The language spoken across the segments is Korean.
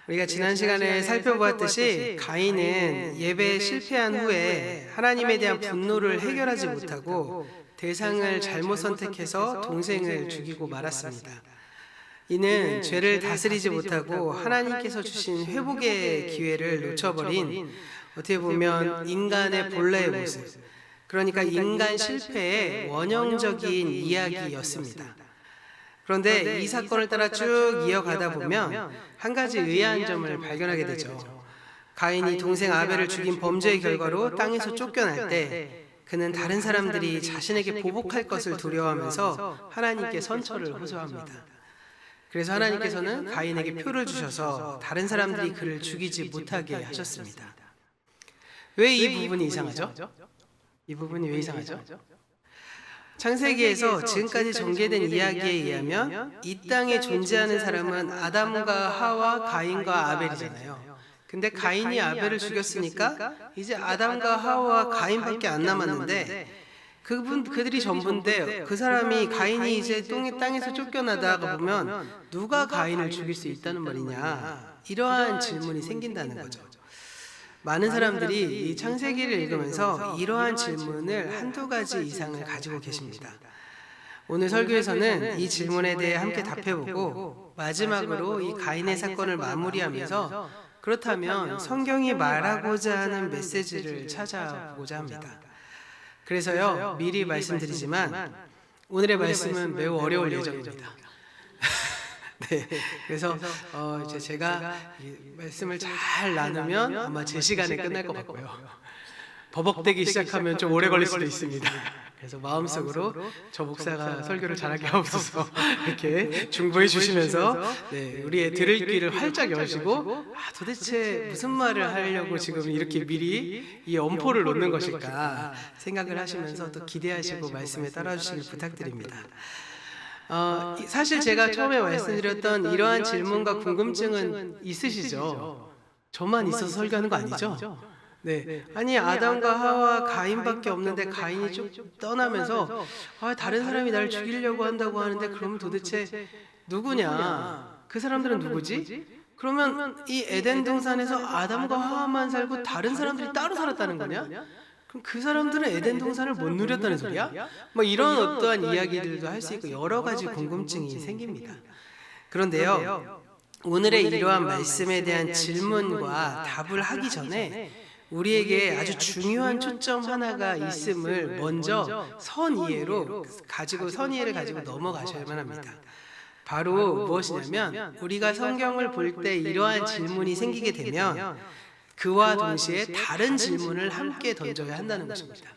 우리가 지난 시간에 살펴보았듯이 가인은 예배에 실패한 후에 하나님에 대한 분노를 해결하지 못하고 대상을 잘못 선택해서 동생을 죽이고 말았습니다. 이는 죄를 다스리지 못하고 하나님께서 주신 회복의 기회를 놓쳐버린, 어떻게 보면 인간의 본래의 모습, 그러니까 인간 실패의 원형적인 이야기였습니다. 그런데 이 사건을 따라 쭉 이어가다 보면 한 가지 의아한 점을 발견하게 되죠. 가인이 동생 아벨을 죽인 범죄의 결과로 땅에서 쫓겨날 때 그는 다른 사람들이 자신에게 보복할 것을 두려워하면서 하나님께 선처를 호소합니다. 그래서 하나님께서는 가인에게 표를 주셔서 다른 사람들이 그를 죽이지 못하게 하셨습니다. 왜 이 부분이 이상하죠? 이 부분이 왜 이상하죠? 창세기에서 지금까지 전개된 이야기에 의하면 이 땅에 존재하는 사람은 아담과 하와, 가인과 아벨이잖아요. 근데 가인이 아벨을 죽였으니까 이제 아담과 하와, 가인밖에 안 남았는데 그들이 전부인데 그 사람이 가인이 이제 땅에서 쫓겨나다가 보면 누가 가인을 죽일 수 있다는 말이냐, 이러한 질문이 생긴다는 거죠. 많은 사람들이 이 창세기를 읽으면서 이러한 질문을 한두 가지 이상을 가지고 계십니다. 오늘 설교에서는 이 질문에 대해 함께 답해보고 마지막으로 이 가인의 사건을 마무리하면서 그렇다면 성경이 말하고자 하는 메시지를 찾아보고자 합니다. 그래서요, 미리 말씀드리지만 오늘의 말씀은 매우 어려울 예정입니다. 네, 그래서 이제 제가 이 말씀을 잘 나누면 아마 제 시간에 끝날 것 같고요. 버벅대기 시작하면 좀 오래 걸릴 수도 있습니다. 그래서 마음속으로 저 목사가 설교를 잘하게 하옵소서 이렇게 중보해 주시면서 우리의 들을 귀를 활짝 여시고 도대체 무슨 말을 하려고 지금 이렇게 미리 이 엄포를 놓는 것일까 생각을 하시면서 또 기대하시고 말씀에 따라주시길 부탁드립니다. 사실 제가 처음에 말씀드렸던 이러한 질문과 궁금증은 있으시죠? 저만 있어서 설교하는 거 아니죠? 네. 아니, 아담과 하와, 가인밖에 없는데 가인이 쭉 떠나면서 다른 사람이 나를 죽이려고 한다고 하는데 그러면 도대체 누구냐? 그 사람들은 누구지? 그러면 이 에덴 동산에서 아담과 하와만 살고 다른 사람들이 따로 살았다는 거냐? 그럼 그 사람들은 에덴 동산을 못 누렸다는 소리야? 뭐 이런 어떠한 이야기들도 할 수 있고 여러 가지 궁금증이 생깁니다. 그런데요, 오늘의 이러한 말씀에 대한 질문과 답을 하기 전에 우리에게 아주 중요한 초점 하나가 있음을 먼저 선이해를 가지고 넘어가셔야만 합니다. 바로 무엇이냐면, 우리가 성경을 볼 때 이러한 질문이 생기게 되면 그와 동시에 다른 질문을 함께 던져야 한다는 것입니다.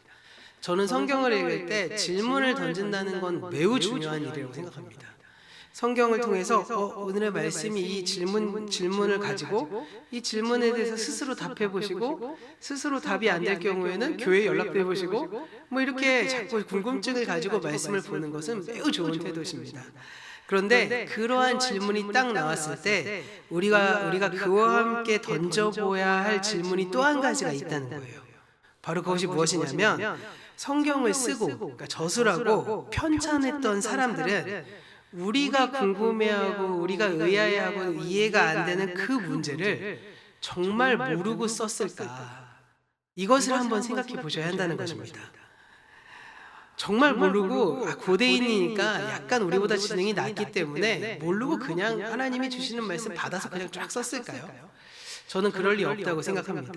저는 성경을 읽을 때 질문을 던진다는 건 매우 중요한 일이라고 생각합니다. 성경을 통해서 오늘의 말씀이 이 질문을 가지고 이 질문에 대해서 스스로 답해 보시고, 스스로 답이 안 될 경우에는 교회에 연락해 보시고, 뭐 이렇게 자꾸 궁금증을 가지고 말씀을 보는 것은 매우 좋은 태도십니다. 그런데 그러한 질문이 딱 나왔을 때 우리가 그와 함께 던져보아야 할 질문이 또 한 가지가 있다는 거예요. 바로 그것이 무엇이냐면, 성경을 쓰고, 그러니까 저술하고 편찬했던 사람들은 우리가 궁금해하고 우리가 의아해하고 이해가 안 되는 그 문제를 정말 모르고 썼을까? 이것을 한번 생각해 보셔야 한다는 것입니다. 정말 모르고 고대인이니까 약간 우리보다 지능이 낮기 때문에 모르고 그냥 하나님이 주시는 말씀 받아서 그냥 쫙 썼을까요? 저는 그럴 리 없다고 생각합니다.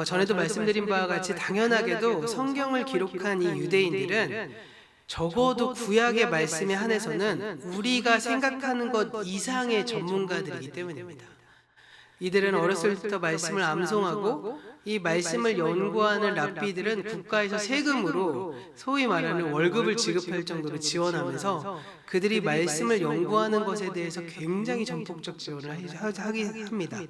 전에도 말씀드린 바와 같이 당연하게도 성경을 기록한 이 유대인들은 적어도 구약의 말씀에 한해서는 우리가 생각하는 것 이상의 전문가들이기 때문입니다. 이들은 어렸을 때부터 말씀을 암송하고 이 말씀을 연구하는 랍비들은 국가에서 세금으로 소위 말하는 월급을 지급할 정도로 지원하면서 그들이 말씀을 연구하는 것에 대해서 굉장히 전폭적 지원을 하게 합니다.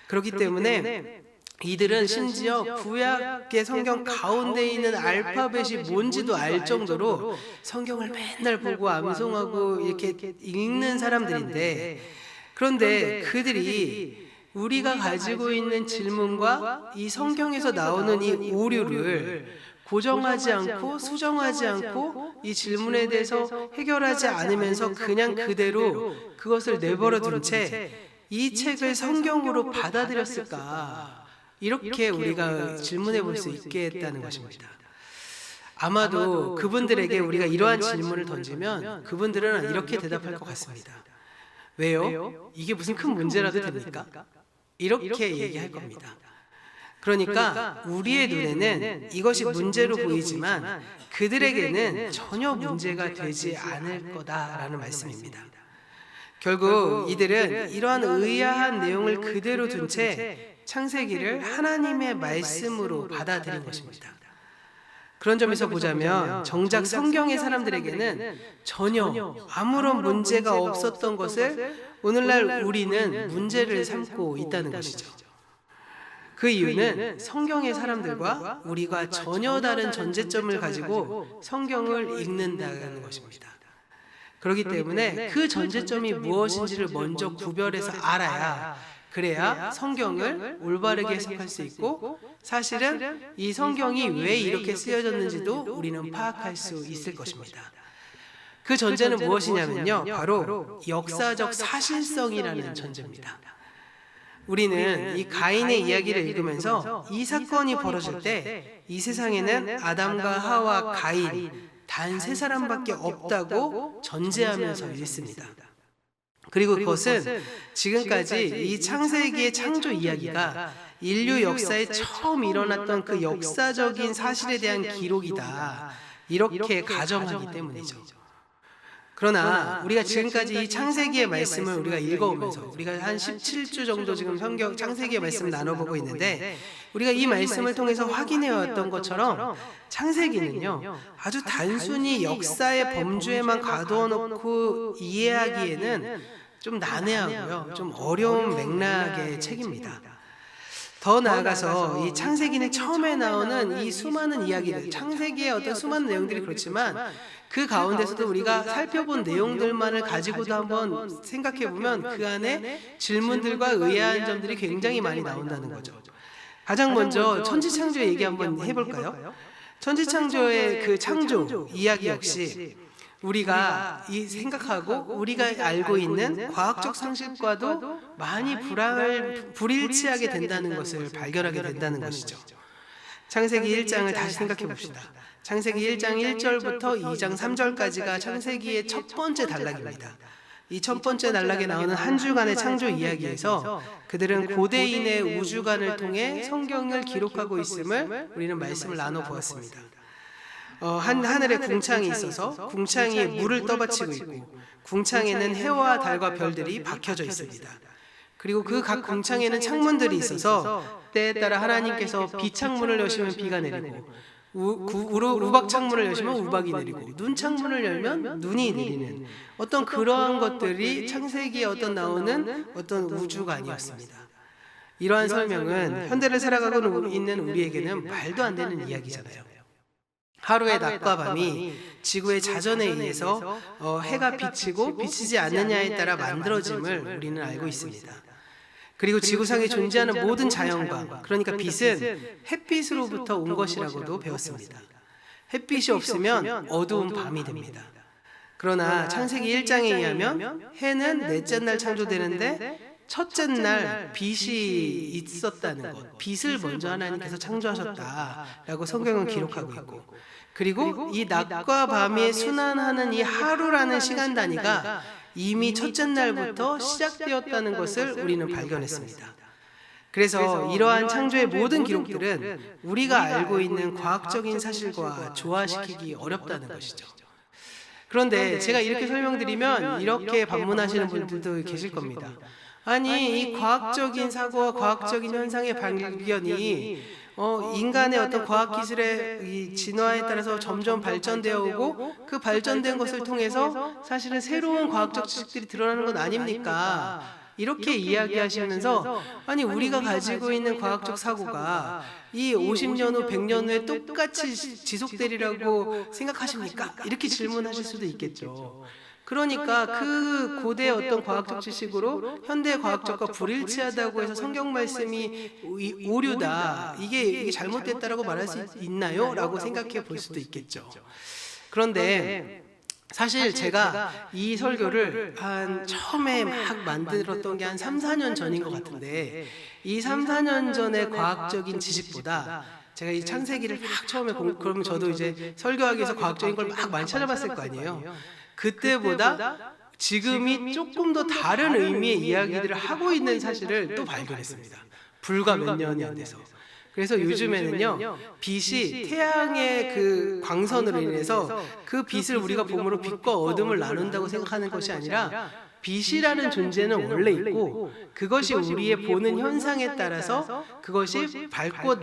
그렇기 때문에 이들은 심지어 구약의 성경 가운데 있는 알파벳이 뭔지도 알 정도로 성경을 맨날 보고 암송하고 이렇게 읽는 사람들인데, 그런데 그들이 우리가 가지고 있는 질문과 이 성경에서 나오는 이 오류를 고정하지 않고 수정하지 않고 이 질문에 대해서 해결하지 않으면서 그냥 그대로 그것을 내버려 둔 채 이 책을 성경으로 받아들였을까? 이렇게 우리가 질문해 볼 수 있겠다는 것입니다. 아마도 그분들에게 우리가 이러한 질문을 던지면 그분들은 이렇게 대답할 것 같습니다. 왜요? 이게 무슨 큰 문제라도 됩니까? 이렇게 얘기할 겁니다. 그러니까 우리의 눈에는 이것이 문제로 보이지만 그들에게는 전혀 문제가 되지 않을 거다라는 말씀입니다. 결국 이들은 이러한 의아한 내용을 그대로 둔 채 창세기를 하나님의 말씀으로 받아들인 것입니다. 그런 점에서 보자면 정작 성경의 사람들에게는 전혀 아무런 문제가 없었던 것을 오늘날 우리는 문제를 삼고 있다는 것이죠. 그 이유는 성경의 사람들과 우리가 전혀 다른 전제점을 가지고 성경을 읽는다는 것입니다. 그렇기 때문에 그 전제점이 무엇인지를 먼저 구별해서 알아야, 그래야 성경을 올바르게 해석할 수 있고 사실은 이 성경이 왜 이렇게 쓰여졌는지도 우리는 파악할 수 있을 것입니다. 그 전제는 무엇이냐면요, 바로 역사적 사실성이라는 전제입니다. 우리는 이 가인의 이야기를 읽으면서 이 사건이 벌어질 때 이 세상에는 아담과 하와, 가인 단 세 사람밖에 없다고 전제하면서 읽습니다. 그리고 그것은 지금까지 이 창세기의 창조 이야기가 인류 역사에 처음 일어났던 그 역사적인 사실에 대한 기록이다, 이렇게 가정하기 때문이죠. 그러나 우리가 지금까지 이 창세기의 말씀을 우리가 읽어오면서 우리가 한 17주 정도 지금 성경 창세기의 말씀을 나눠보고 있는데, 우리가 이 말씀을 통해서 확인해 왔던 것처럼 창세기는요, 아주 단순히 역사의 범주에만 가두어 놓고 이해하기에는 좀 난해하고요, 좀 어려운 맥락의 책입니다. 더 나아가서 이 창세기는 처음에 나오는 이 수많은 이야기들, 창세기의 어떤 수많은 내용들이 그렇지만 그 가운데서도 우리가 살펴본 내용들만을 가지고도 한번 생각해 보면 그 안에 질문들과 의아한 점들이 굉장히 많이 나온다는 거죠. 가장 먼저 천지창조 얘기 한번 해볼까요? 천지창조의 그 창조 이야기 역시 우리가 생각하고 우리가 알고 있는 과학적 상식과도 많이 불일치하게 된다는 것을 발견하게 된다는 것이죠. 창세기 1장을 다시 생각해 봅시다. 창세기 1장 1절부터 2장 3절까지가 창세기의 첫 번째 단락입니다. 이 첫 번째 단락에 나오는 한 주간의 창조 이야기에서 그들은 고대인의 우주관을 통해 성경을 기록하고 있음을 우리는 말씀을 나눠보았습니다. 하늘에 궁창이 있어서 궁창에 물을 떠받치고 있고 궁창에는 해와 달과 별들이 박혀져 있습니다. 그리고 그 각 궁창에는 창문들이 있어서 때에 따라 하나님께서 비창문을 여시면 비가 내리고 우박 창문을 여시면 우박이 내리고 눈 창문을 열면 눈이 내리는 어떤 그러한 것들이 창세기에 어떤 나오는 어떤 우주관이었습니다. 이러한 설명은 현대를 살아가고 있는 우리에게는 말도 안 되는 이야기잖아요. 하루의 낮과 밤이 지구의 자전에 의해서 해가 비치고 비치지 않느냐에 따라 만들어짐을 우리는 알고 있습니다. 그리고 지구상에 존재하는 모든 자연광, 그러니까 빛은 햇빛으로부터 온 것이라고도 배웠습니다. 햇빛이 없으면 어두운 밤이 됩니다. 그러나 창세기 1장에 의하면 해는 넷째 날 창조되는데 첫째 날 빛이 있었다는 것, 빛을 먼저 하나님께서 창조하셨다라고 성경은 기록하고 있고, 그리고 이 낮과 밤이 순환하는 이 하루라는 시간 단위가 이미 첫째 날부터 시작되었다는 것을 우리는 발견했습니다. 그래서 이러한 창조의 모든 기록들은 우리가 알고 있는 과학적인 사실과 조화시키기 어렵다는 것이죠. 그런데 제가 이렇게 설명드리면 이렇게 반문하시는 분들도 계실 겁니다. 아니, 이 과학적인 사고와 과학적인 현상의 발견이 인간의 어떤 과학기술의 이 진화에 따라서 점점 발전되어 오고 그 발전된 것을 통해서 사실은 새로운 과학적 지식들이 드러나는 건 아닙니까? 이렇게 이야기하시면서 아니, 우리가 가지고 있는 과학적 사고가 이 50년 후, 100년 후에 똑같이 지속되리라고 생각하십니까? 이렇게 질문하실 수도 있겠죠. 그러니까 그 고대의 어떤 과학적 지식으로 현대 과학적과 불일치하다고 해서 성경 말씀이 오류다, 이게 잘못됐다라고 말할 수 있나요? 라고 생각해 볼 수도 있겠죠. 그런데 사실 제가 이 설교를 처음에 막 만들었던 게 한 3, 4년 전인 것 같은데, 이 3, 4년 전의 과학적인 지식보다 제가 이 창세기를 막 처음에 그러면 저도 이제 설교하기 위해서 과학적인 걸 막 많이 찾아봤을 거 아니에요. 그때보다 지금이 조금 더 다른 의미의 이야기들을 하고 있는 사실을 또 발견했습니다. 불과 몇 년이 안 돼서. 그래서 요즘에는요, 빛이 태양의 그 광선으로 인해서 그 빛을 우리가 봄으로 빛과 어둠을 나눈다고 생각하는 것이 아니라, 빛이라는 존재는 원래 있고 그것이 우리의 보는 현상에 따라서 그것이 밝고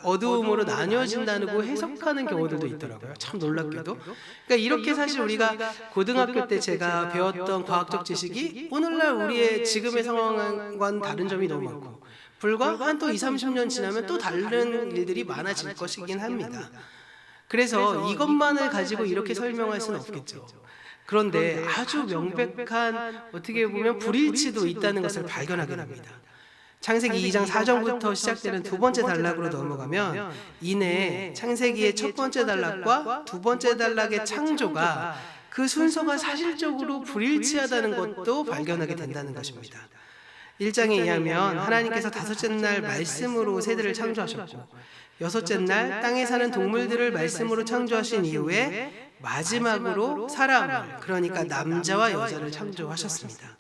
어두움으로 나뉘어진다고 해석하는 경우들도 있더라고요. 참 놀랍게도. 그러니까 이렇게 사실 우리가 고등학교 때 제가 배웠던 과학적 지식이 오늘날 우리의 지금의 상황과는 다른 점이 너무 많고, 불과 한 또 20, 30년 지나면 또 다른 일들이 많아질 것이긴 합니다. 그래서 이것만을 가지고 이렇게 설명할 수는 없겠죠. 그런데 아주 명백한, 어떻게 보면 불일치도 있다는 것을 발견하게 됩니다. 창세기 2장 4절부터 시작되는 두 번째 단락으로 넘어가면, 이내 창세기의 첫 번째 단락과 두 번째 단락의 창조가 그 순서가 사실적으로 불일치하다는 것도 발견하게 된다는 것입니다. 1장에 의하면 하나님께서 다섯째 날 말씀으로 새들을 창조하셨고, 여섯째 날 땅에 사는 동물들을 말씀으로 창조하신 이후에 마지막으로 사람을, 그러니까 남자와 여자를 창조하셨습니다.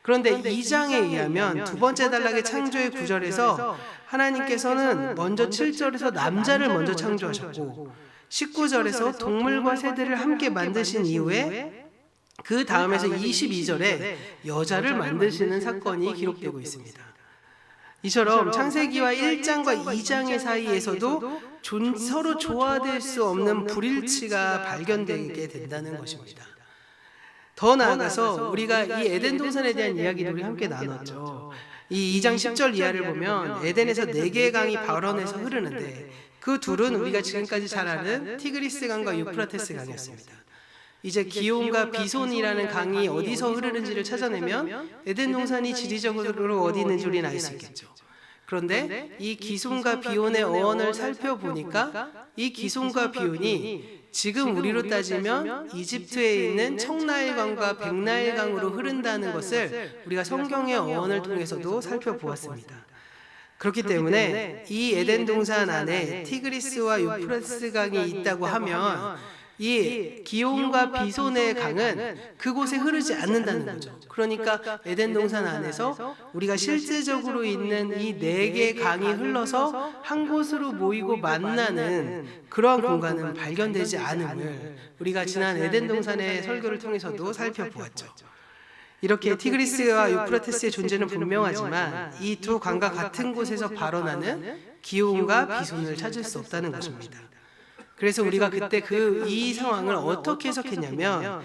그런데 2장에 의하면 두 번째 단락의 창조의 9절에서 하나님께서는 먼저 7절에서 남자를 먼저 창조하셨고, 19절에서 동물과 새들을 함께 만드신 이후에 그 다음에서 22절에 여자를 만드시는 사건이 기록되고 있습니다. 이처럼 창세기와 1장과 2장의 사이에서도 서로 조화될 수 없는 불일치가 발견되게 된다는 것입니다. 더 나아가서 우리가 이 에덴 동산에 대한 이야기를 우리 함께 나눴죠. 이 2장 10절 이하를 보면 에덴에서 4개의 강이 발원해서 흐르는데, 그 둘은 우리가 지금까지 잘 아는 티그리스 강과 유프라테스 강이었습니다. 이제 기온과 비손이라는 강이 어디서 흐르는지를 찾아내면 에덴 동산이 지리적으로 어디 있는지 우리는 알 수 있겠죠. 그런데 이 기손과 비온의 어원을 살펴보니까 이 기손과 비온이 지금 우리로 따지면 이집트에 있는 청나일강과 백나일강으로 흐른다는 것을 우리가 성경의 어원을 통해서도 살펴보았습니다. 그렇기 때문에 이 에덴 동산 안에 티그리스와 유프라테스 강이 있다고 하면 이 기온과 비손의 강은 그곳에 흐르지 않는다는 거죠. 그러니까 에덴 동산 안에서 우리가 실제적으로 있는 이 4개의 강이 흘러서 한 곳으로 모이고 만나는 그러한 공간은 발견되지 않음을 우리가 지난 에덴 동산의 설교를 통해서도 살펴보았죠. 이렇게 티그리스와 유프라테스의 존재는 분명하지만 이 두 강과 같은 곳에서 발원하는 기온과 비손을 찾을 수 없다는 것입니다. 그래서 우리가 그때 이 상황을 어떻게 해석했냐면,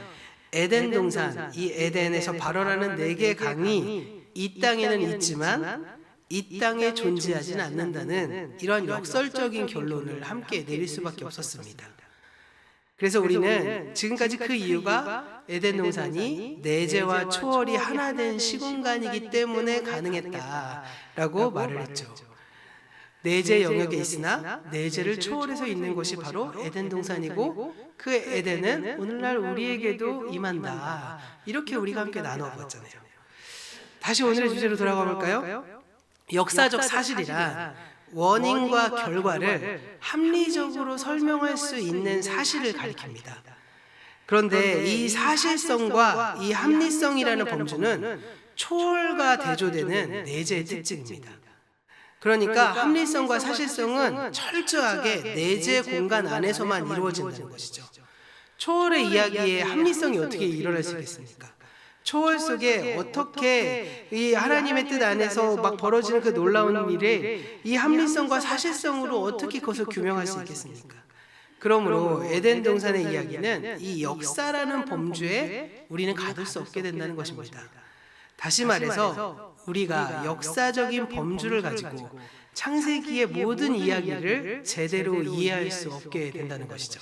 에덴 동산, 이 에덴에서 발원하는 4개의 강이 이 땅에는 있지만 이 땅에 존재하지는 않는다는 이러한 역설적인 결론을 함께 내릴 수밖에 없었습니다. 그래서 우리는 지금까지 그 이유가 에덴 동산이 내재와 초월이 하나 된 시공간이기 때문에 가능했다라고 말을 했죠. 내재 영역에 있으나 내재를 초월해서 있는 곳이 바로 에덴 동산이고, 그 에덴은 오늘날 우리에게도 임한다. 이렇게 우리가 함께 나눠보았잖아요. 다시 오늘의 주제로 돌아가 볼까요? 역사적 사실이란 원인과 결과를 합리적으로 설명할 수 있는 사실을 가리킵니다. 그런데 이 사실성과 이 합리성이라는 범주는 초월과 대조되는 내재의 특징입니다. 그러니까 합리성과 사실성은 철저하게 내재 공간 안에서만 이루어진다는 것이죠. 초월의 이야기에 합리성이 어떻게 일어날 수 있겠습니까? 초월 속에 어떻게 이 하나님의 뜻 안에서 막 벌어지는 그 놀라운 일에 이 합리성과 사실성으로 어떻게 그것을 규명할 수 있겠습니까? 그러므로 에덴 동산의 이야기는 이 역사라는 범주에 우리는 가둘 수 없게 된다는 것입니다. 다시 말해서 우리가 역사적인 범주를 가지고 창세기의 모든 이야기를 제대로 이해할 수 없게 된다는 것이죠.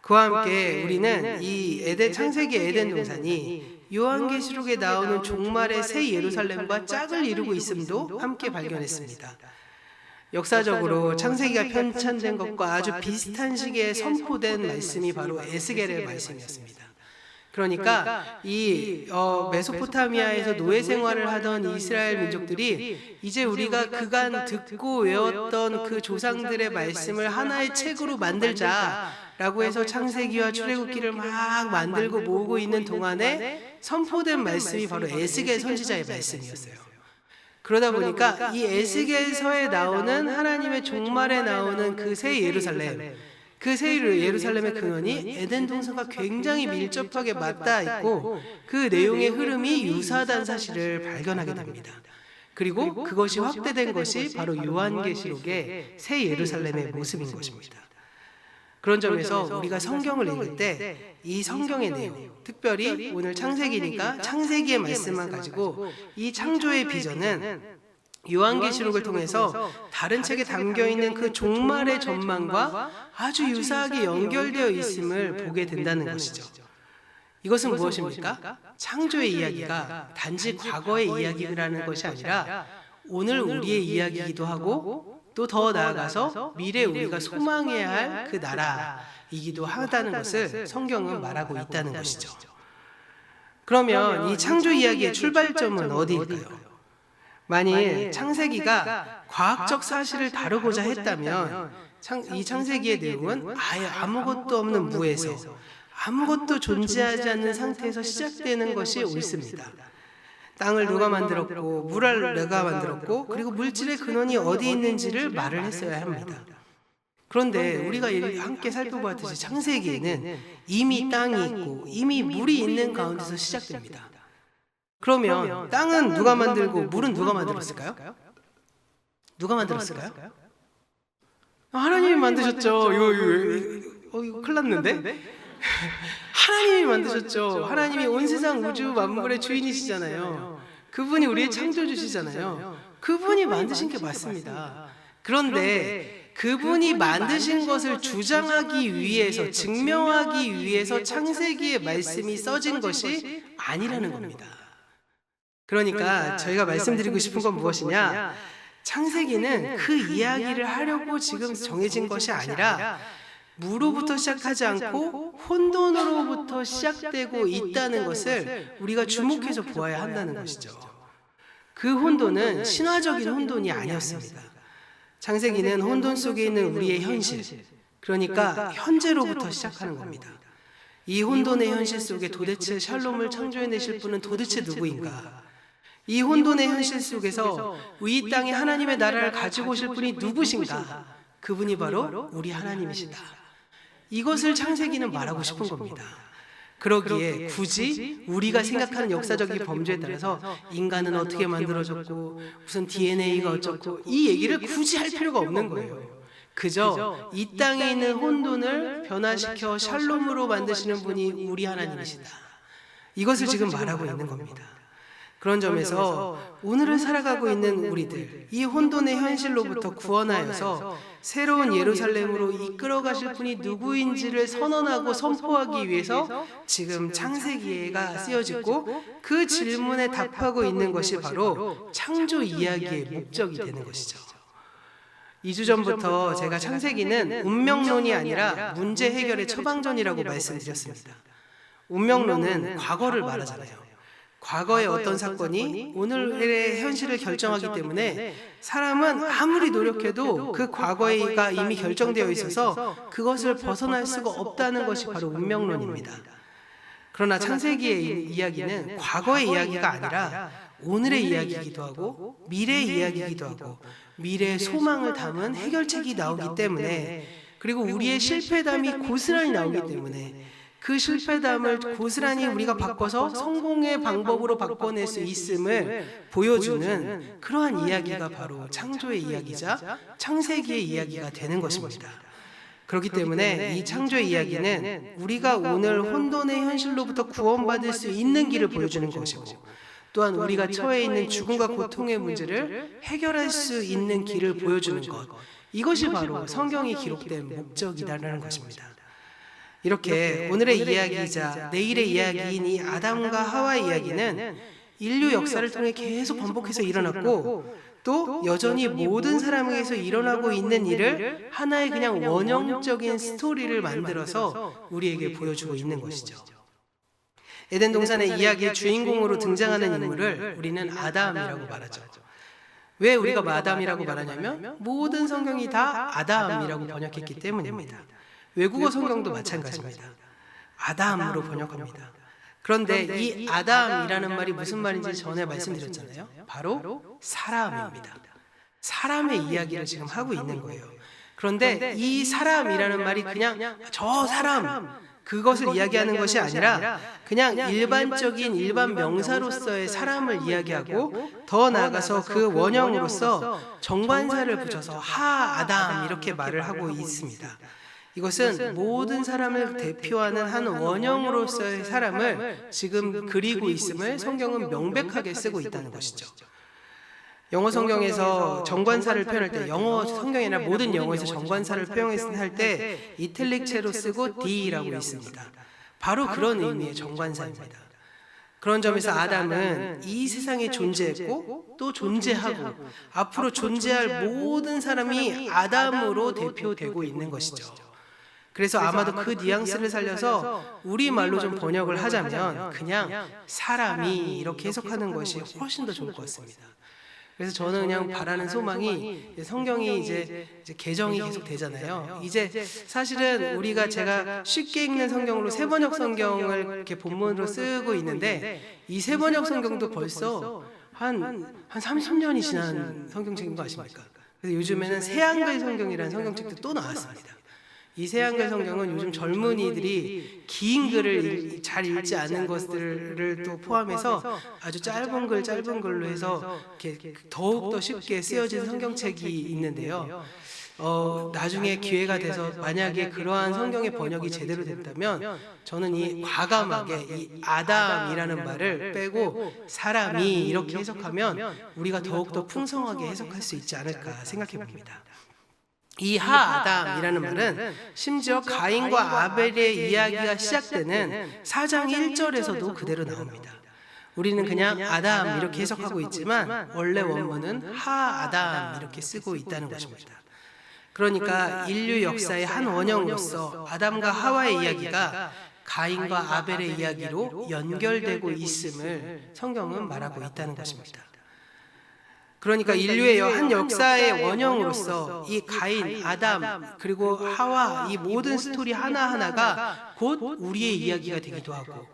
그와 함께 우리는 이 창세기 에덴 동산이 요한계시록에 나오는 종말의 새 예루살렘과 짝을 이루고 있음도 함께 발견했습니다. 역사적으로 창세기가 편찬된 것과 아주 비슷한 시기에 선포된 말씀이 바로 에스겔의 말씀이었습니다. 그러니까 이 메소포타미아에서 노예 생활을 하던 이스라엘 민족들이 이제 우리가 그간 듣고 외웠던 그 조상들의 말씀을 하나의 책으로 만들자라고 해서 창세기와 출애굽기를 막 만들고 모으고 있는 동안에 선포된 말씀이 바로 에스겔 선지자의 말씀이었어요. 그러다 보니까 이 에스겔서에 나오는 하나님의 종말에 나오는 그 새 예루살렘, 그 새 예루살렘의 근원이 에덴 동산과 굉장히 밀접하게 맞닿아 있고 그 내용의 흐름이 유사하다는 사실을 발견하게 됩니다. 그리고 그것이 확대된 것이 바로 요한계시록의 새 예루살렘의 모습인 것입니다. 그런 점에서 우리가 성경을 읽을 때 이 성경의 내용, 특별히 오늘 창세기니까 창세기의 말씀만 가지고 이 창조의 비전은 요한계시록을 통해서 다른 책에 담겨있는 그 종말의 전망과 아주 유사하게 연결되어 있음을 보게 된다는 것이죠. 이것은 무엇입니까? 창조의 이야기가 단지 과거의 이야기라는 것이 아니라 오늘 우리의 이야기이기도 하고 또 더 나아가서 미래 우리가 소망해야 할 그 나라이기도 하다는 것을 성경은 말하고 있다는 것이죠. 그러면 이 창조 이야기의 출발점은 어디일까요? 만일 창세기가 과학적 사실을 다루고자 했다면 이 창세기의 내용은 아예 아무것도 없는 무에서 아무것도 존재하지 않는 상태에서 시작되는 것이 옳습니다. 땅을 누가 만들었고 물을 누가 만들었고 그리고 물질의 근원이 어디 있는지를 말을 했어야 합니다. 그런데 우리가 함께 살펴보았듯이 창세기에는 이미 땅이 있고 이미 물이 있는 가운데서 시작됩니다. 그러면 땅은 누가 만들고 물은 누가 만들었을까요? 누가 만들었을까요? 하나님이 만드셨죠. 이거 큰일 났는데? 하나님이 만드셨죠. 하나님이 온 세상 우주 만물의 주인이시잖아요. 그분이 우리의 창조주시잖아요. 그분이 만드신 게 맞습니다. 그런데 그분이 만드신 것을 주장하기 위해서, 증명하기 위해서 창세기의 말씀이 써진 것이 아니라는 겁니다. 그러니까 저희가 말씀드리고 싶은 건 무엇이냐? 창세기는 그 이야기를 하려고 지금 정해진 것이 아니라 무로부터 시작하지 않고 혼돈으로부터 시작되고 있다는 것을 우리가 주목해서 보아야 한다는 것이죠. 그 혼돈은 신화적인 혼돈이 아니었습니다. 창세기는 혼돈 속에 있는 우리의 현실, 그러니까 현재로부터 시작하는 겁니다. 이 혼돈의 현실 속에 도대체 샬롬을 창조해내실 분은 도대체 누구인가? 이 혼돈의 현실 속에서 이 땅에 하나님의 나라를 가지고 오실 분이 누구신가? 그분이 바로 우리 하나님이시다. 이것을 창세기는 말하고 싶은 겁니다. 그러기에 굳이 우리가 생각하는 역사적인 범주에 따라서 인간은 어떻게 만들어졌고 무슨 DNA가 어쩌고 이 얘기를 굳이 할 필요가 없는 거예요. 그저 이 땅에 있는 혼돈을 변화시켜 샬롬으로 만드시는 분이 우리 하나님이시다. 이것을 지금 말하고 있는 겁니다. 그런 점에서 오늘을 살아가고 있는 우리들, 이 혼돈의 현실로부터 구원하여서 새로운 예루살렘으로 이끌어 가실 분이 누구인지를 선언하고 선포하기 위해서 지금 창세기가 쓰여지고 그 질문에 답하고 있는 것이 바로 창조 이야기의 목적이 되는 것이죠. 2주 전부터 제가 창세기는 운명론이 아니라 문제 해결의 처방전이라고 말씀드렸습니다. 운명론은 과거를 말하잖아요. 과거의 어떤 사건이 오늘의 현실을 결정하기 때문에 사람은 아무리 노력해도 그 과거가 이미 결정되어 있어서 그것을 벗어날 수가 없다는 것이 바로 운명론입니다. 그러나 창세기의 이야기는 과거의 이야기가 아니라 오늘의 이야기이기도 하고 미래의 이야기이기도 하고 미래의 소망을 담은 해결책이 나오기 때문에 그리고 우리의 실패담이 고스란히 나오기 때문에 그 실패담을 고스란히 우리가 바꿔서 성공의 방법으로 바꿔낼 수 있음을 보여주는 그러한 이야기가 바로 창조의 이야기자 창세기의 이야기가 되는 것입니다. 그렇기 때문에 이 창조의 이야기는 우리가 오늘 혼돈의 현실로부터 구원받을 수 있는 길을 보여주는 것이고 또한 우리가 처해 있는 죽음과 고통의 문제를 해결할 수 있는 길을 보여주는 것, 이것이 바로 성경이 기록된 목적이라는 것입니다. 이렇게 오늘의 이야기이자 내일의 이야기인 이 아담과 하와의 이야기는 인류 역사를 통해 계속 반복해서 일어났고 또 여전히 모든 사람에게서 일어나고 있는 일을 하나의 그냥 원형적인 스토리를 만들어서 우리에게 보여주고 있는 것이죠. 에덴 동산의 이야기의 주인공으로 등장하는 인물을 우리는 아담이라고 말하죠. 왜 우리가 아담이라고 말하냐면 모든 성경이 다 아담이라고 번역했기 때문입니다. 외국어 성경도 마찬가지입니다. 아담으로 번역합니다. 그런데 이 아담이라는 말이 무슨 말인지 전에 말씀드렸잖아요. 바로 사람입니다. 사람의 이야기를 지금 하고 있는 거예요. 그런데 이 사람이라는 말이 그냥 저 사람 그것을 이야기하는 것이 아니라 그냥 일반적인 일반 명사로서의 사람을 이야기하고 더 나아가서 그 원형으로서 정관사를 붙여서 하아담 이렇게 말을 하고 있습니다. 이것은 모든 사람을 대표하는 한 원형으로서의 사람을 지금 그리고 있음을 성경은 명백하게 쓰고 있다는 것이죠. 영어 성경에서 정관사를 표현할 때, 영어 성경이나 모든 영어에서 정관사를 표현할 때 이탈릭체로 쓰고 D라고 있습니다. 바로 그런 의미의 정관사입니다. 그런 점에서 아담은 이 세상에 존재했고 또 존재하고 앞으로 존재할 모든 사람이 아담으로 대표되고 있는 것이죠. 그래서 아마도 그 뉘앙스를 살려서 우리말로 좀 번역을 하자면 그냥 사람이 이렇게 해석하는 것이 훨씬 더 좋을 것 같습니다. 그래서 저는 그냥 바라는 소망이 성경이 이제 개정이 계속 되잖아요. 이제 사실은 우리가 제가 쉽게 읽는 성경으로 세번역 성경을 이렇게 본문으로 쓰고 있는데 이 세번역 성경도 벌써 한 30년이 지난 성경책인 거 아십니까? 그래서 요즘에는 새한글 성경이라는 성경책도 또 나왔습니다. 이 새한글 성경은 요즘 젊은이들이 긴 글을 잘 읽지 않는 것들을 또 포함해서 아주 짧은 걸로 해서 이렇게 더욱더 쉽게 쓰여진 성경책이 있는데요. 나중에 기회가 돼서 만약에 그러한 성경의 번역이 제대로 됐다면 저는 이 과감하게 이 아담이라는 말을 빼고 사람이 이렇게 해석하면 우리가 더욱더 풍성하게 해석할 수 있지 않을까 생각해 봅니다. 이 하아담이라는 말은 심지어 가인과 아벨의 이야기가 시작되는 4장 1절에서도 그대로 나옵니다. 우리는 그냥 아담 이렇게 해석하고 있지만 원래 원문은 하아담 이렇게 쓰고 있다는 것입니다. 그러니까 인류 역사의 한 원형으로서 아담과 하와의 이야기가 가인과 아벨의 이야기로 연결되고 있음을 성경은 말하고 있다는 것입니다. 그러니까 인류의 한 역사의 원형으로서 이 가인, 아담, 그리고 하와 이 모든 스토리 하나하나가 곧 우리의 이야기가 되기도 하고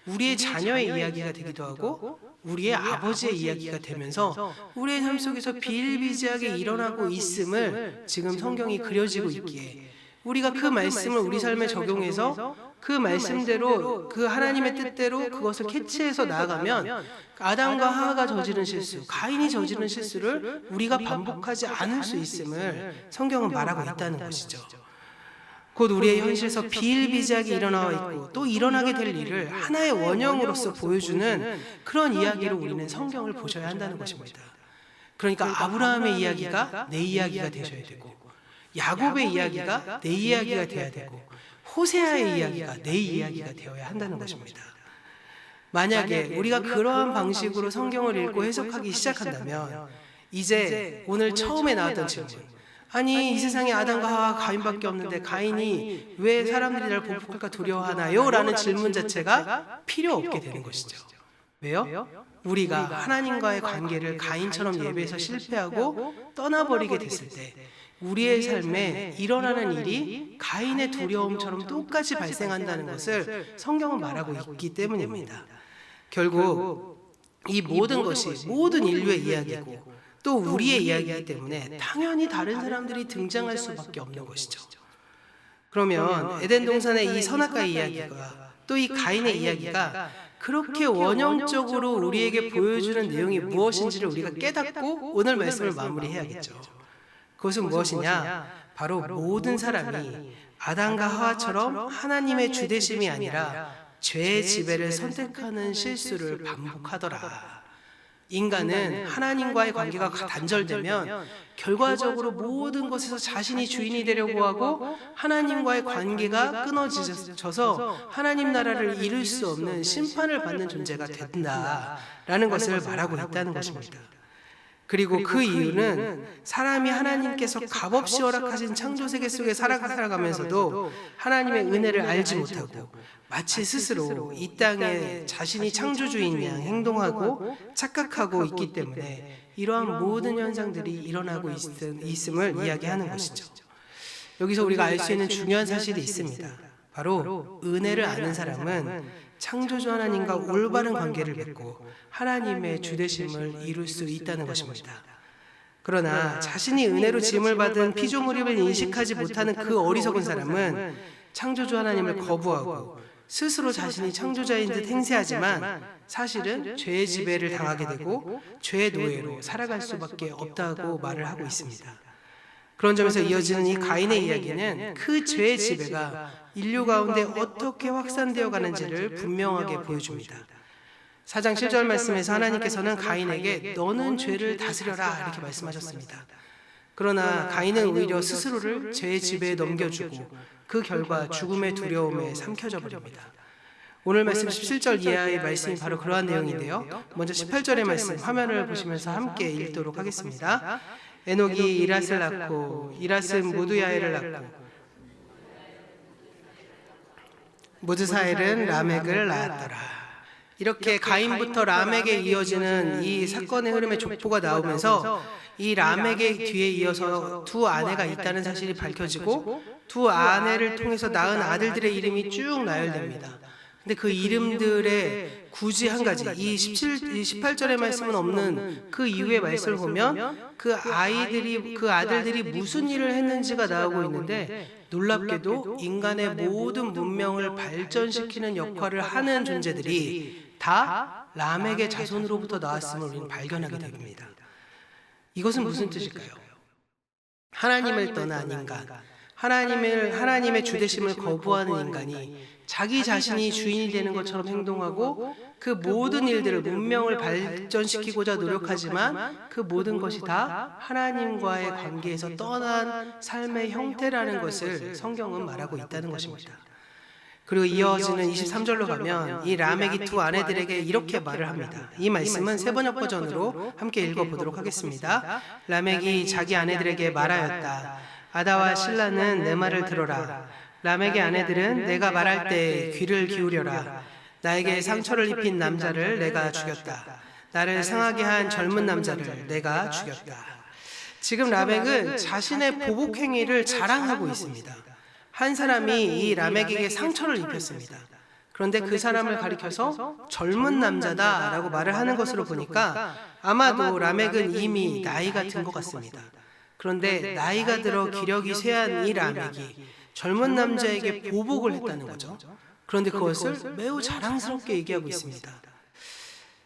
우리의 자녀의 이야기가 되기도 하고 우리의 아버지의 이야기가 되면서 우리의 삶 속에서 비일비재하게 일어나고 있음을 지금 성경이 그려지고 있기에 우리가 그 말씀을 우리 삶에 적용해서 그 말씀대로 그 하나님의 뜻대로 그것을 캐치해서 나아가면 아담과 하와가 저지른 실수, 가인이 저지른 실수를 우리가 반복하지 않을 수 있음을 성경은 말하고 있다는 것이죠. 곧 우리의 현실에서 비일비재하게 일어나고 있고 또 일어나게 될 일을 하나의 원형으로서 보여주는 그런 이야기로 우리는 성경을 보셔야 한다는 것입니다. 그러니까 아브라함의 이야기가 내 이야기가 되셔야 되고 야곱의 이야기가 내 이야기가 되어야 되고 호세아의 이야기가 내 이야기가 되어야 한다는 것입니다. 만약에 우리가 그러한 방식으로 성경을 읽고 해석하기 시작한다면 이제 오늘 처음에 나왔던 질문, 아니 이 세상에 아담과 하와 가인밖에 없는데 가인이 왜 사람들이 나를 보복할까 두려워하나요? 라는 질문 자체가 필요 없게 되는 것이죠. 왜요? 우리가 하나님과의 관계를 가인처럼 예배에서 실패하고 떠나버리게 됐을 때 우리의 삶에 일어나는 일이 가인의 두려움처럼 똑같이 발생한다는 것을 성경은 말하고 있기 때문입니다. 결국 이 모든 것이 모든 인류의 이야기고 또 우리의 이야기이기 때문에 당연히 다른 사람들이 등장할 수밖에 없는 것이죠. 그러면 에덴 동산의 이 선악과의 이야기가 또 이 가인의 이야기가 그렇게 원형적으로 우리에게 보여주는 내용이 무엇인지를 우리가 깨닫고 오늘 말씀을 마무리해야겠죠. 그것은 무엇이냐? 바로 모든 사람이 아담과 하와처럼 하나님의 주되심이 아니라 죄의 지배를 선택하는 실수를 반복하더라. 인간은 하나님과의 관계가 단절되면 결과적으로 모든 것에서 자신이 주인이 되려고 하고 하나님과의 관계가 끊어져서 하나님 나라를 이룰 수 없는 심판을 받는 존재가 된다라는 것을 말하고 있다는 것입니다. 그리고 그 이유는 사람이 하나님께서 값없이 허락하신 창조세계 속에 살아가면서도 하나님의 은혜를 알지 못하고 마치 스스로 이 땅에 자신이 창조주인 양 행동하고 착각하고 있기 때문에 이러한 모든 현상들이 일어나고 있음을 이야기하는 것이죠. 여기서 우리가 알 수 있는 중요한 사실이 있습니다. 바로 은혜를 아는 사람은 창조주 하나님과 올바른 관계를 맺고 하나님의 주되심을 이룰 수 있다는 것입니다. 그러나 자신이 은혜로 지음을 받은 피조물임을 인식하지 못하는 그 어리석은 사람은 창조주 하나님을 거부하고 스스로 자신이 창조자인 듯 행세하지만 사실은 죄의 지배를 당하게 되고 죄의 노예로 살아갈 수밖에 없다고 말을 하고 있습니다. 그런 점에서 이어지는 이 가인의 이야기는 그 죄의 지배가 인류 가운데 어떻게 확산되어 가는지를 분명하게 보여줍니다. 4장 7절 말씀에서 하나님께서는 가인에게 너는 죄를 다스려라 이렇게 말씀하셨습니다. 그러나 가인은 오히려 스스로를 죄의 지배에 넘겨주고 그 결과 죽음의 두려움에 삼켜져 버립니다. 오늘 말씀 17절 이하의 말씀이 바로 그러한 내용인데요. 먼저 18절의 말씀 화면을 보시면서 함께 읽도록 하겠습니다. 에녹이 이랏을 낳고 이랏은 무드야엘을 낳고 무드사엘은 라멕을 낳았더라. 이렇게 가인부터 라멕에 이어지는 이 사건의 흐름의 족보가 나오면서 이 라멕의 뒤에 이어서 두 아내가 있다는 사실이 밝혀지고 두 아내를 통해서 낳은 아들들의 이름이 쭉 나열됩니다. 근데 그 이름들의 굳이 한 가지, 이 18절의 말씀은 없는 그 이후의 말씀을 보면 그 아들들이 무슨 일을 했는지가 나오고 있는데 놀랍게도 인간의 모든 문명을 발전시키는 역할을 하는 존재들이 다 라멕의 자손으로부터 나왔음을 우리는 발견하게 됩니다. 이것은 무슨 뜻일까요? 하나님을 떠난 인간, 하나님의 주되심을 거부하는 인간이 자기 자신이 주인이 되는 것처럼 행동하고 그 모든 일들을 문명을 발전시키고자 노력하지만 그 모든 것이 다 하나님과의 관계에서 떠난 삶의 형태라는 것을 성경은 말하고 있다는 것입니다. 그리고 이어지는 23절로 가면 이 라멕이 두 아내들에게 이렇게 말을 합니다. 이 말씀은 세번역 버전으로 함께 읽어보도록 하겠습니다. 라멕이 자기 아내들에게 말하였다. 아다와 실라는 내 말을 들어라. 라멕의 아내들은 내가 말할 때 귀를 기울여라. 나에게 상처를 입힌 남자를 내가 죽였다. 나를 상하게 한 젊은 남자를 내가 죽였다. 지금 라멕은 자신의 보복 행위를 자랑하고 있습니다. 한 사람이 이 라멕에게 상처를 입혔습니다. 그런데 그 사람을 가리켜서 젊은 남자다라고 말을 하는 것으로 보니까 아마도 라멕은 이미 나이가 든 것 같습니다. 그런데 나이가 들어 기력이 쇠한 이 라멕이 젊은 남자에게 보복을 했다는 거죠. 그런데 그것을 매우 자랑스럽게 얘기하고 있습니다.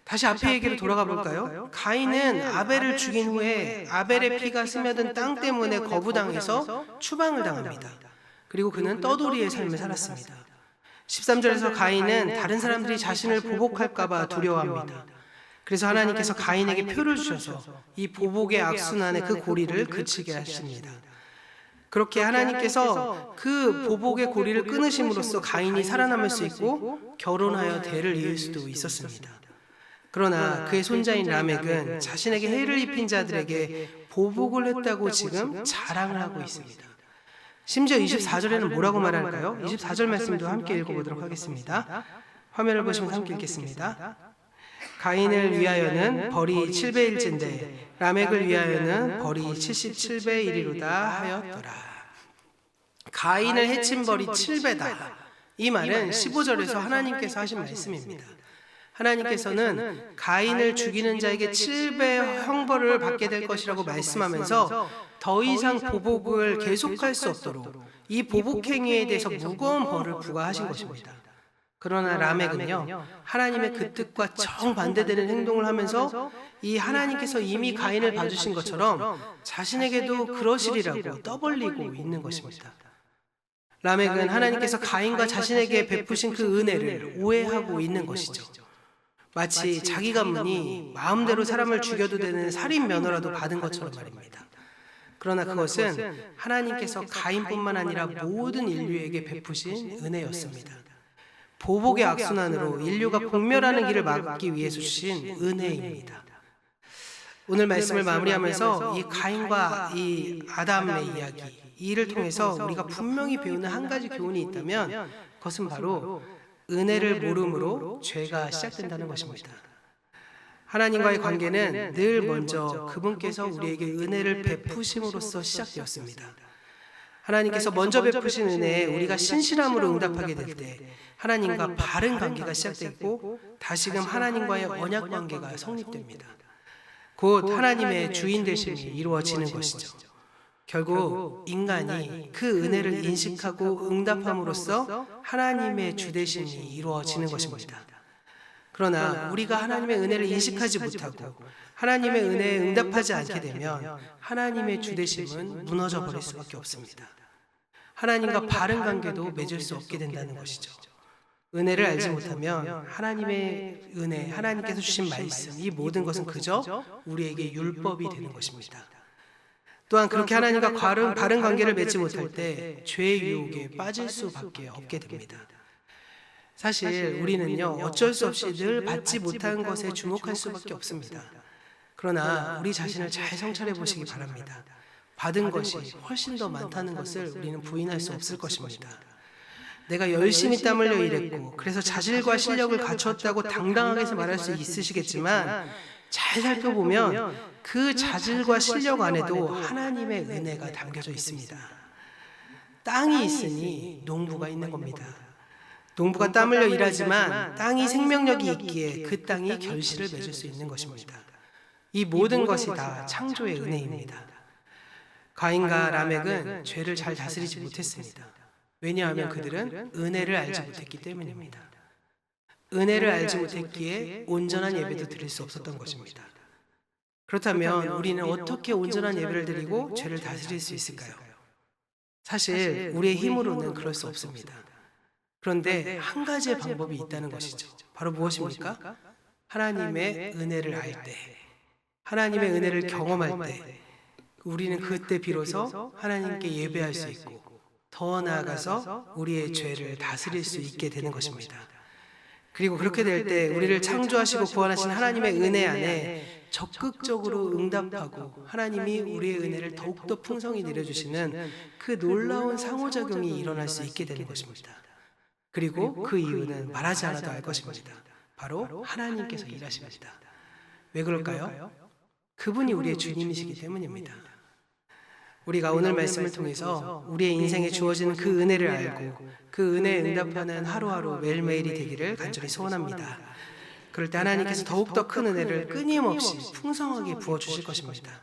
다시 앞에 얘기로 돌아가 볼까요? 가인은 아벨을 죽인 후에 아벨의 피가 스며든 땅 때문에 거부당해서 추방을 당합니다. 그리고 그는 떠돌이의 삶을 살았습니다. 13절에서 가인은 다른 사람들이 자신을 보복할까 봐 두려워합니다. 그래서 하나님께서 가인에게 표를 주셔서 이 보복의 악순환의 그 고리를 그치게 하십니다. 그렇게 하나님께서 그 보복의 고리를 끊으심으로써 가인이 살아남을 수 있고 결혼하여 대를 이을 수도 있었습니다. 그러나 그의 손자인 라멕은 자신에게 해를 입힌 자들에게 보복을 했다고 지금 자랑을 하고 있습니다. 심지어 24절에는 뭐라고 말할까요? 24절 말씀도 함께 읽어보도록 하겠습니다. 화면을 보시면 함께 읽겠습니다. 가인을 위하여는 벌이 7배일진데 라멕을 위하여는 벌이 77배이리로다 하였더라. 가인을 해친 벌이 7배다. 이 말은 15절에서 하나님께서 하신 말씀입니다. 하나님께서는 가인을 죽이는 자에게 7배 형벌을 받게 될 것이라고 말씀하면서 더 이상 보복을 계속할 수 없도록 이 보복 행위에 대해서 무거운 벌을 부과하신 것입니다. 그러나 라멕은요, 하나님의 그 뜻과 정반대되는 행동을 하면서 이 하나님께서 이미 가인을 봐주신 것처럼 자신에게도 그러시리라고 떠벌리고 있는 것입니다. 라멕은 하나님께서 가인과 자신에게 베푸신 그 은혜를 오해하고 있는 것이죠. 마치 자기 가문이 마음대로 사람을 죽여도 되는 살인 면허라도 받은 것처럼 말입니다. 그러나 그것은 하나님께서 가인뿐만 아니라 모든 인류에게 베푸신 은혜였습니다. 보복의 악순환으로 인류가 공멸하는 길을 막기 위해서 주신 은혜입니다. 오늘 말씀을 마무리하면서 이 가인과 이 아담의 이야기, 이를 통해서 우리가 분명히 배우는 한 가지 교훈이 있다면 그것은 바로 은혜를 모름으로 죄가 시작된다는 것입니다. 하나님과의 관계는 늘 먼저 그분께서 우리에게 은혜를 베푸심으로써 시작되었습니다. 하나님께서 먼저 베푸신 은혜에 우리가 신실함으로 응답하게 될 때 하나님과 바른 관계가 시작되고 다시금 하나님과의 언약 관계가 성립됩니다. 곧 하나님의 주인 되심이 이루어지는 것이죠. 결국 인간이 그 은혜를 인식하고 응답함으로써 하나님의 주 되심이 이루어지는 것입니다. 그러나 우리가 하나님의 은혜를 인식하지 못하고 하나님의 은혜에 응답하지 않게 되면 하나님의 주 되심은 무너져 버릴 수밖에 없습니다. 하나님과 바른 관계도 맺을 수 없게 된다는 것이죠. 은혜를 알지 못하면 하나님의 은혜, 하나님께서 주신 말씀, 이 모든 것은 그저 우리에게 율법이 되는 것입니다. 또한 그렇게 하나님과 바른 관계를 맺지 못할 때 죄의 유혹에 빠질 수밖에 없게 됩니다. 사실 우리는요, 어쩔 수 없이 늘 받지 못한 것에 주목할 수밖에 없습니다. 그러나 우리 자신을 잘 성찰해 보시기 바랍니다. 받은 것이 훨씬 더 많다는 것을 우리는 부인할 수 없을 것입니다. 내가 열심히 땀 흘려 일했고 그래서 자질과 실력을 갖췄다고 당당하게 말할 수 있으시겠지만 잘 살펴보면 그 자질과 실력 안에도 하나님의 은혜가 담겨져 있습니다. 땅이 있으니 농부가 있는 겁니다. 농부가 땀 흘려 일하지만 땅이 생명력이 있기에 그 땅이 결실을 맺을 수 있는 것입니다. 이 모든 것이 다 창조의 은혜입니다. 가인과 라멕은 죄를 잘 다스리지 못했습니다. 왜냐하면 그들은 은혜를 알지 못했기 때문입니다. 은혜를 알지 못했기에 온전한 예배도 드릴 수 없었던 것입니다. 그렇다면 우리는 어떻게 온전한 예배를 드리고 죄를 다스릴 수 있을까요? 사실 우리의 힘으로는 그럴 수 없습니다. 그런데 한 가지의 방법이 있다는 것이죠. 바로 무엇입니까? 하나님의 은혜를 알 때, 하나님의 은혜를 경험할 때 우리는 그때 비로소 하나님께 예배할 수 있고 더 나아가서 우리의 죄를 다스릴 수 있게 되는 것입니다. 그리고 그렇게 될 때 우리를 창조하시고 구원하신 하나님의 은혜 안에 적극적으로 응답하고 하나님이 우리의 은혜를 더욱더 풍성히 내려주시는 그 놀라운 상호작용이 일어날 수 있게 되는 것입니다. 그리고 그 이유는 말하지 않아도 알 것입니다. 바로 하나님께서 일하십니다. 왜 그럴까요? 그분이 우리의 주님이시기 때문입니다. 우리가 오늘 말씀을 통해서 우리의 인생에 주어지는 그 은혜를 알고 그 은혜에 응답하는 하루하루 매일매일이 되기를 간절히 소원합니다. 그럴 때 하나님께서 더욱더 큰 은혜를 끊임없이 풍성하게 부어주실 것입니다.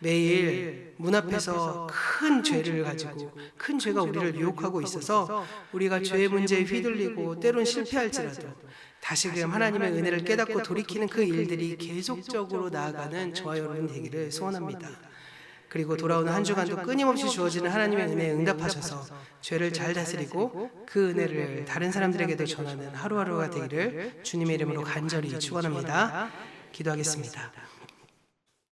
매일 문 앞에서 큰 죄를 가지고 큰 죄가 우리를 유혹하고 있어서 우리가 죄의 문제에 휘둘리고 때론 실패할지라도 다시금 하나님의 은혜를 깨닫고 돌이키는 그 일들이 계속적으로 나아가는 저와 여러분 되기를 소원합니다. 그리고 돌아오는 한 주간도 끊임없이 주어지는 하나님의 은혜에 응답하셔서 죄를 잘 다스리고 그 은혜를 다른 사람들에게도 전하는 하루하루가 되기를 주님의 이름으로 간절히 축원합니다. 기도하겠습니다.